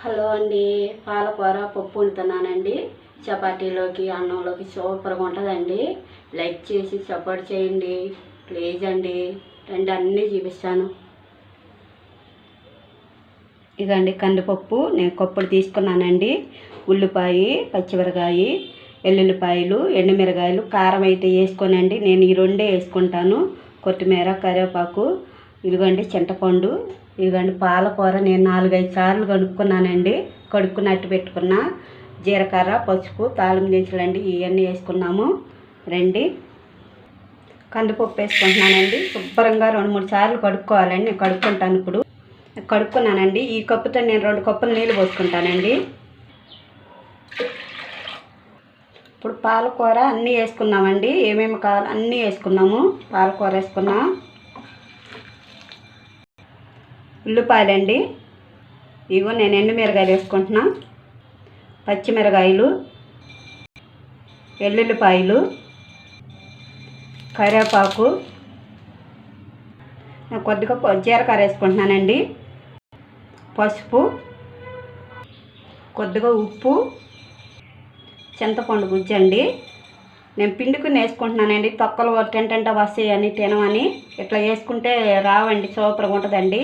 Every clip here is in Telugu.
హలో అండి, పాలకూర పప్పు వండుతున్నానండి. చపాతీలోకి అన్నంలోకి సూపర్గా ఉంటుందండి. లైక్ చేసి సపోర్ట్ చేయండి ప్లీజ్ అండి. రండి అన్నీ చూపిస్తాను. ఇదండి కందిపప్పు నేను కప్పుడు తీసుకున్నానండి. ఉల్లిపాయ, పచ్చిమిరకాయ, ఎల్లుల్లిపాయలు, ఎండుమిరకాయలు, కారం అయితే వేసుకోనండి. నేను ఈ రెండే వేసుకుంటాను. కొత్తిమీర, కరివేపాకు, ఇదిగోండి చింతపండు, ఇదిగోండి పాలకూర నేను 4-5 సార్లు కడుక్కున్నానండి. కడుక్కున్నట్టు పెట్టుకున్నా. జీలకర్ర, పసుపు, తాలింపు దినుసులండి ఇవన్నీ వేసుకున్నాము. రండి కందిపప్పు వేసుకుంటున్నానండి. శుభ్రంగా 2-3 సార్లు కడుక్కోవాలండి. నేను కడుక్కుంటాను. ఇప్పుడు కడుక్కున్నానండి. ఈ కప్పుతో నేను 2 కప్పులు నీళ్ళు పోసుకుంటానండి. ఇప్పుడు పాలకూర అన్నీ వేసుకున్నామండి. ఏమేమి కావాలి అన్నీ వేసుకున్నాము. పాలకూర వేసుకున్నా, ఉల్లిపాయలండి ఇగో నేను ఎండుమిరకాయలు వేసుకుంటున్నా, పచ్చిమిరకాయలు, ఎల్లుల్లిపాయలు, కరివేపాకు, కొద్దిగా జీలకర్ర వేసుకుంటున్నానండి, పసుపు, కొద్దిగా ఉప్పు, చింతపండు గుజ్జండి. నేను పిండుకుని వేసుకుంటున్నానండి. తొక్కలు తింటంటే వస్తాయి అని తినమని ఇట్లా వేసుకుంటే రావండి, సూపర్గా ఉంటుందండి.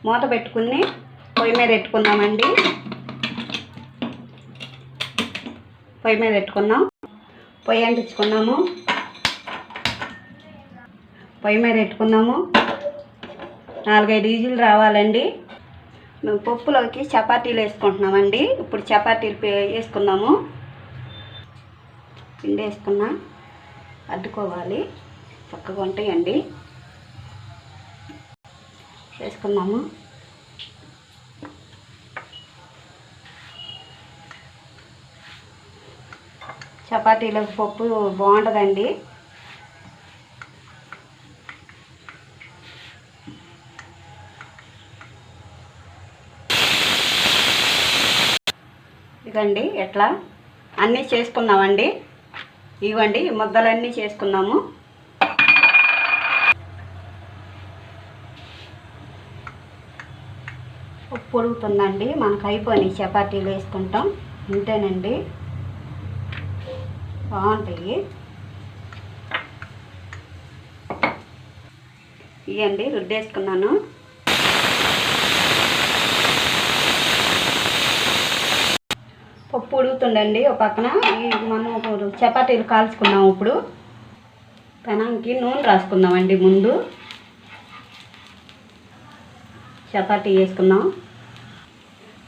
మూత పెట్టుకుని పొయ్యి మీద పెట్టుకుందామండి. పొయ్యి మీద పెట్టుకుందాం. పొయ్యి అంటించుకున్నాము. పొయ్యి మీద పెట్టుకున్నాము. 4-5 విజిల్లు రావాలండి. మేము పప్పులోకి చపాతీలు వేసుకుంటున్నామండి. ఇప్పుడు చపాతీలు వేసుకుందాము. పిండి వేసుకున్నా, అద్దుకోవాలి, చక్కగా ఉంటాయండి. వేసుకున్నాము. చపాతీలకు పప్పు బాగుంటుందండి. ఇదండి ఎట్లా అన్నీ చేసుకున్నామండి. ఇవ్వండి ఈ ముద్దలన్నీ చేసుకున్నాము. ఉప్పు ఉడుకుతుందండి. మనకు అయిపోయి చపాతీలు వేసుకుంటాం. ఇంతేనండి, బాగుంటాయి. ఇవ్వండి రుద్దేసుకున్నాను. పప్పు ఉడుకుతుందండి. ఒక పక్కన మనం చపాతీలు కాల్చుకున్నాము. ఇప్పుడు పెనాంకి నూనె రాసుకుందామండి. ముందు చపాతీ వేసుకుందాం.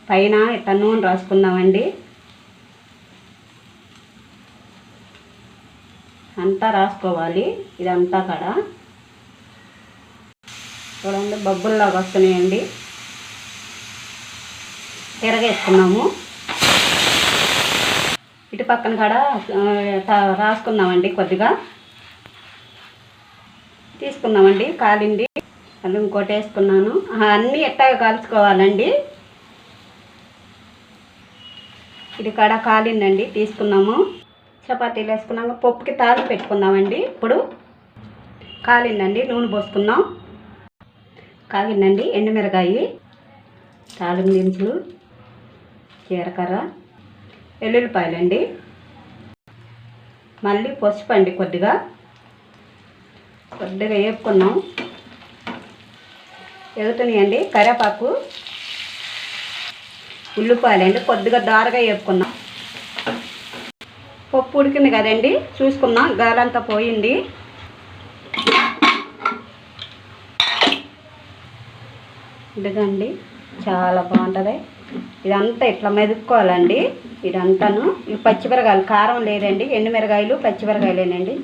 పైన ఇట్లా నూనె రాసుకుందామండి. అంతా రాసుకోవాలి. ఇదంతా కూడా చూడండి బబ్బుల్లాగా వస్తున్నాయండి. తిరగేసుకున్నాము. ఇటు పక్కన కూడా రాసుకున్నామండి. కొద్దిగా తీసుకున్నామండి. కాలింది. అల్లం ఇంకోటి వేసుకున్నాను. అన్నీ ఎట్టాగా కాల్చుకోవాలండి. ఇది కాడ కాలిందండి, తీసుకున్నాము. చపాతీలు వేసుకున్నాము. పప్పుకి తాలింపు పెట్టుకున్నామండి. ఇప్పుడు కాలిందండి, నూనె పోసుకున్నాం. కాగిందండి. ఎండుమిరకాయ, తాలింపు దినుసులు, జీలకర్ర, ఎల్లుల్లిపాయలండి, మళ్ళీ పసుపు అండి. కొద్దిగా వేపుకున్నాం. ఎగుతున్నాయండి. కరివేపాకు, ఉల్లిపాయలండి కొద్దిగా దారగా వేపుకున్నాం. పప్పు ఉడికింది కదండి, చూసుకున్నాం. గాలంతా పోయింది. ఇదిగండి చాలా బాగుంటుంది. ఇదంతా ఇట్లా మెదుక్కోవాలండి. ఇదంతాను ఈ పచ్చిమిరకాయలు, కారం లేదండి, ఎండుమిరకాయలు, పచ్చిమిరకాయలేనండి.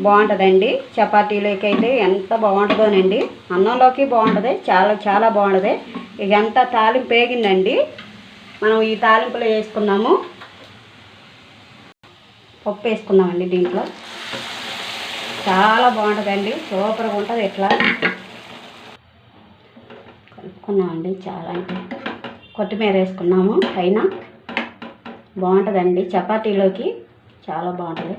బాగుంటుందండి. చపాతీలోకి అయితే ఎంత బాగుంటుందోనండి. అన్నంలోకి బాగుంటుంది. చాలా చాలా బాగుంటుంది. ఇదంతా తాలింపు వేగిందండి. మనం ఈ తాలింపులో వేసుకున్నాము. పప్పు వేసుకున్నామండి. దీంట్లో చాలా బాగుంటుందండి. సూపర్గా ఉంటుంది. ఇట్లా కలుపుకున్నామండి. చాలా అంటే కొత్తిమీర వేసుకున్నాము పైన. బాగుంటుందండి. చపాతీలోకి చాలా బాగుంటుంది.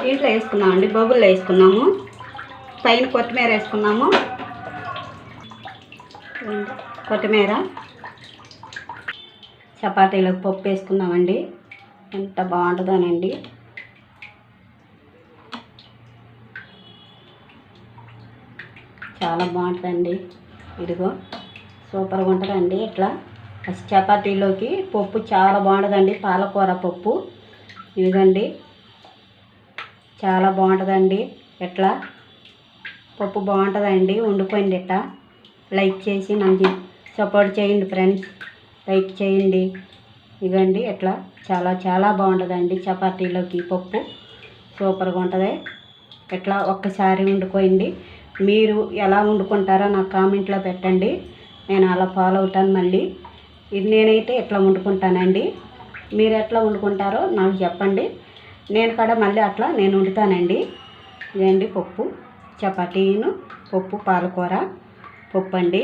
దీంట్లో వేసుకున్నామండి. బొబ్బుల్లో వేసుకున్నాము. పైన కొత్తిమీర వేసుకున్నాము. కొత్తిమీర. చపాతీలకు పప్పు వేసుకుందామండి. ఎంత బాగుంటుందోనండి. చాలా బాగుంటుందండి. ఇదిగో సూపర్గా ఉంటుందండి. ఇట్లా చపాతీలోకి పప్పు చాలా బాగుంటుందండి. పాలకూర పప్పు ఇదిగండి, చాలా బాగుంటుందండి. ఎట్లా పప్పు బాగుంటుందండి. వండుకోండి. ఇట్లా లైక్ చేసి నాకు సపోర్ట్ చేయండి ఫ్రెండ్స్. లైక్ చేయండి. ఇదిగండి ఎట్లా చాలా చాలా బాగుంటుందండి. చపాతీలోకి పప్పు సూపర్గా ఉంటుంది. ఎట్లా ఒక్కసారి వండుకోండి. మీరు ఎలా వండుకుంటారో నాకు కామెంట్లో పెట్టండి. నేను అలా ఫాలో అవుతాను. మళ్ళీ ఇది నేనైతే ఎట్లా వండుకుంటానండి. మీరు ఎట్లా వండుకుంటారో నాకు చెప్పండి. నేను కూడా మళ్ళీ అట్లా నేను వండుతానండి. ఇదండి పప్పు, చపాతీను, పప్పు, పాలకూర పప్పు అండి.